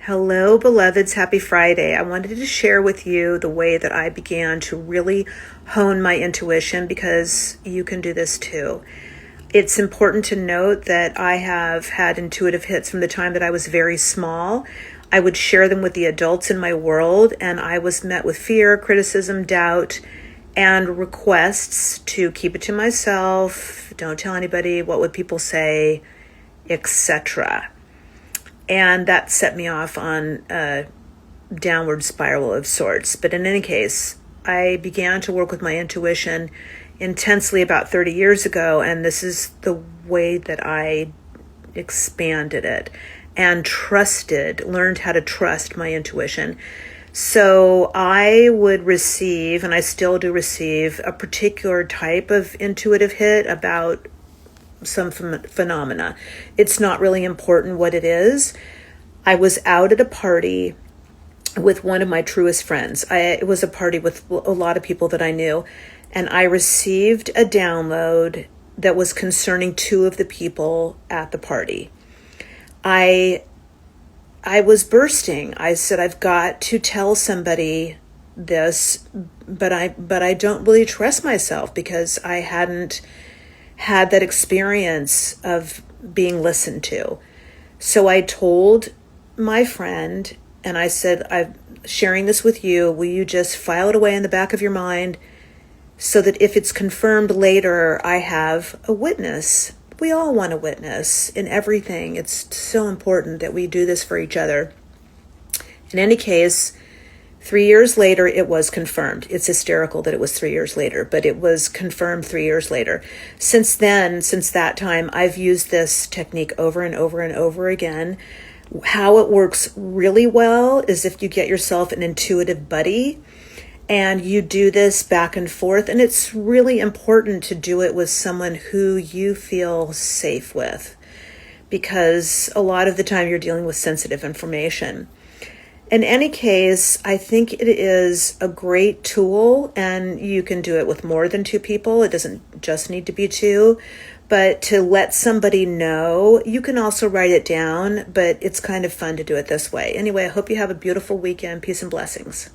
Hello, beloveds. Happy Friday. I wanted to share with you the way that I began to really hone my intuition because you can do this too. It's important to note that I have had intuitive hits from the time that I was very small. I would share them with the adults in my world, and I was met with fear, criticism, doubt, and requests to keep it to myself, don't tell anybody, what would people say, etc. And that set me off on a downward spiral of sorts. But in any case, I began to work with my intuition intensely about 30 years ago, and this is the way that I expanded it and learned how to trust my intuition. So I would receive, and I still do receive, a particular type of intuitive hit about some phenomena. It's not really important what it is. I was out at a party with one of my truest friends. It was a party with a lot of people that I knew, and I received a download that was concerning two of the people at the party. I was bursting. I said, I've got to tell somebody this, but I don't really trust myself because I hadn't had that experience of being listened to. So I told my friend, and I said, I'm sharing this with you. Will you just file it away in the back of your mind so that if it's confirmed later, I have a witness? We all want a witness in everything. It's so important that we do this for each other. In any case, 3 years later, it was confirmed. It's hysterical that it was 3 years later, but it was confirmed 3 years later. Since then, since that time, I've used this technique over and over and over again. How it works really well is if you get yourself an intuitive buddy and you do this back and forth. And it's really important to do it with someone who you feel safe with, because a lot of the time you're dealing with sensitive information. In any case, I think it is a great tool, and you can do it with more than two people. It doesn't just need to be two, but to let somebody know, you can also write it down, but it's kind of fun to do it this way. Anyway, I hope you have a beautiful weekend. Peace and blessings.